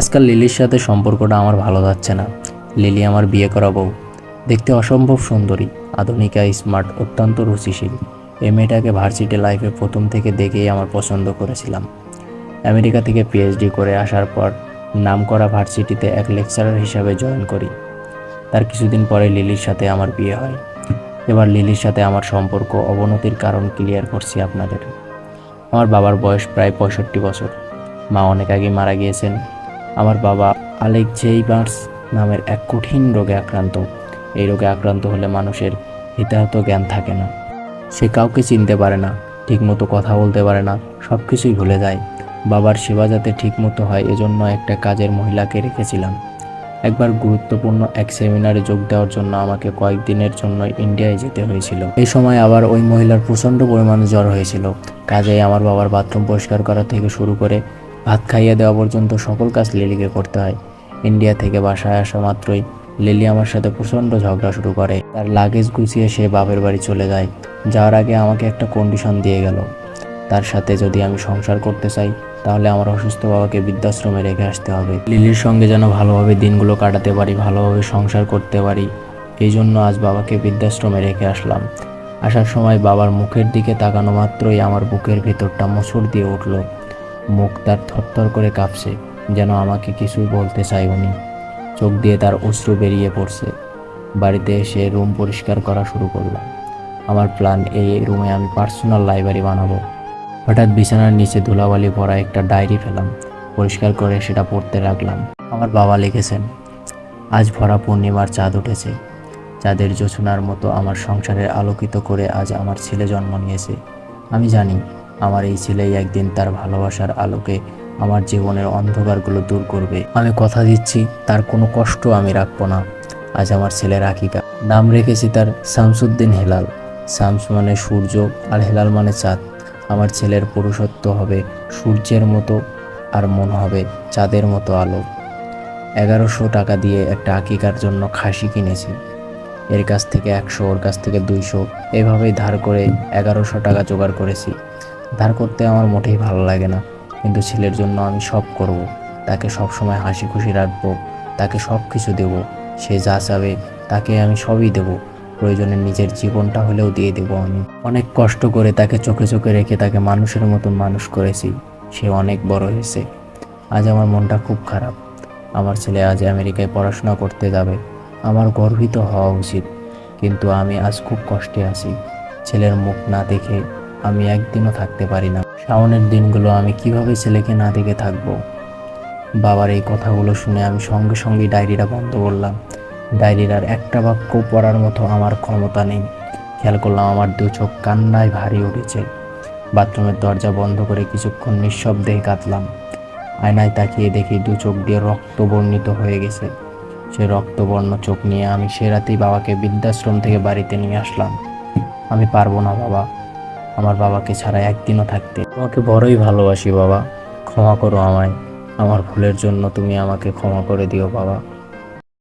আজকাল লিলির সাথে সম্পর্কটা আমার ভালো যাচ্ছে না। লিলি আমার বিয়ে করা বউ। দেখতে অসম্ভব সুন্দরী, আধুনিকা, স্মার্ট, অত্যন্ত রুচিশীল। এই মেয়েটাকে ভার্সিটি লাইফে প্রথম থেকে দেখেই আমার পছন্দ করেছিলাম। আমেরিকা থেকে পিএইচডি করে আসার পর নামকরা ভার্সিটিতে এক লেকচারার হিসাবে জয়েন করি। তার কিছুদিন পরে লিলির সাথে আমার বিয়ে হয়। এবার লিলির সাথে আমার সম্পর্ক অবনতির কারণ ক্লিয়ার করছি আপনাদের। আমার বাবার বয়স প্রায় 65 বছর। মা অনেক আগে মারা গিয়েছেন। আমার বাবা আলেকজেইমার্স নামের এক কঠিন রোগে আক্রান্ত। এই রোগে আক্রান্ত হলে মানুষের হিতাহত জ্ঞান থাকে না। সে কাউকে চিনতে পারে না, ঠিকমতো কথা বলতে পারে না, সব কিছুই ভুলে যায়। বাবার সেবা যাতে ঠিকমতো হয় এজন্য একটা কাজের মহিলাকে রেখেছিলাম। একবার গুরুত্বপূর্ণ এক সেমিনারে যোগ দেওয়ার জন্য আমাকে কয়েকদিনের জন্য ইন্ডিয়ায় যেতে হয়েছিল। এই সময় আবার ওই মহিলার প্রচণ্ড পরিমাণে জ্বর হয়েছিল। কাজেই আমার বাবার বাথরুম পরিষ্কার করা থেকে শুরু করে ভাত খাইয়ে দেওয়া পর্যন্ত সকল কাজ লিলিকে করতে হয়। ইন্ডিয়া থেকে বাসায় আসা মাত্রই লিলি আমার সাথে প্রচণ্ড ঝগড়া শুরু করে। তার লাগেজ গুছিয়ে সে বাপের বাড়ি চলে যায়। যাওয়ার আগে আমাকে একটা কন্ডিশন দিয়ে গেল, তার সাথে যদি আমি সংসার করতে চাই তাহলে আমার অসুস্থ বাবাকে বৃদ্ধাশ্রমে রেখে আসতে হবে। লিলির সঙ্গে যেন ভালোভাবে দিনগুলো কাটাতে পারি, ভালোভাবে সংসার করতে পারি, এই জন্য আজ বাবাকে বৃদ্ধাশ্রমে রেখে আসলাম। আসার সময় বাবার মুখের দিকে তাকানো মাত্রই আমার বুকের ভেতরটা মোচড় দিয়ে উঠল। মুখ তার থরথর করে কাঁপছে, যেন আমাকে কিছু বলতে চায় উনি। চোখ দিয়ে তার অশ্রু বেরিয়ে পড়ছে। বাড়িতে এসে রুম পরিষ্কার করা শুরু করলাম। আমার প্ল্যান, এই রুমে আমি পার্সোনাল লাইব্রেরি বানাবো। হঠাৎ বিছানার নিচে ধুলাবালি ভরা একটা ডায়েরি পেলাম। পরিষ্কার করে সেটা পড়তে লাগলাম। আমার বাবা লিখেছেন, আজ ভরা পূর্ণিমার চাঁদ উঠেছে। চাঁদের জোছনার মতো আমার সংসারের আলোকিত করে আজ আমার ছেলে জন্ম নিয়েছে। আমি জানি আমার এই ছেলেই একদিন তার ভালোবাসার আলোকে আমার জীবনের অন্ধকারগুলো দূর করবে। আমি কথা দিচ্ছি তার কোনো কষ্ট আমি রাখবো না। আজ আমার ছেলের আকিকা। নাম রেখেছি তার শামসুদ্দিন হেলাল। শামস মানে সূর্য আর হেলাল মানে চাঁদ। আমার ছেলের পুরুষত্ব হবে সূর্যের মতো আর মন হবে চাঁদের মতো আলো। 1100 টাকা দিয়ে একটা আকিকার জন্য খাসি কিনেছি। এর কাছ থেকে 100, ওর কাছ থেকে 200, এভাবেই ধার করে 1100 টাকা জোগাড় করেছি। ধার করতে আমার মোটেই ভালো লাগে না, কিন্তু ছেলের জন্য আমি সব করব। তাকে সব সময় হাসি খুশি রাখবো, তাকে সব কিছু দেবো। সে যা চাবে তাকে আমি সবই দেবো। প্রয়োজনে নিজের জীবনটা হলেও দিয়ে দেবো আমি। অনেক কষ্ট করে তাকে চোখে চোখে রেখে তাকে মানুষের মতন মানুষ করেছি। সে অনেক বড় হয়েছে। আজ আমার মনটা খুব খারাপ। আমার ছেলে আজ আমেরিকায় পড়াশোনা করতে যাবে। আমার গর্বিত হওয়া উচিত, কিন্তু আমি আজ খুব কষ্টে আছি। ছেলের মুখ না দেখে আমি একদিনও থাকতে পারি না। শাওনের দিনগুলো আমি কিভাবে ছেলেকে না দেখে থাকবো? বাবার এই কথাগুলো শুনে আমি সঙ্গে সঙ্গেই ডায়েরিটা বন্ধ করলাম। ডায়েরির আর একটা বাক্য পড়ার মতো আমার ক্ষমতা নেই। খেয়াল করলাম আমার দু চোখ কান্নায় ভারী উঠেছে। বাথরুমের দরজা বন্ধ করে কিছুক্ষণ নিঃশব্দে কাঁদলাম। আয়নায় তাকিয়ে দেখি দু চোখ দিয়ে রক্ত বর্ণিত হয়ে গেছে। সে রক্তবর্ণ চোখ নিয়ে আমি সে রাতেই বাবাকে বৃদ্ধাশ্রম থেকে বাড়িতে নিয়ে আসলাম। আমি পারবো না বাবা, আমার বাবাকে ছাড়া একদিনও থাকতে। তোমাকে বড়ই ভালোবাসি বাবা, ক্ষমা করো আমায়। আমার ভুলের জন্য তুমি আমাকে ক্ষমা করে দিও বাবা।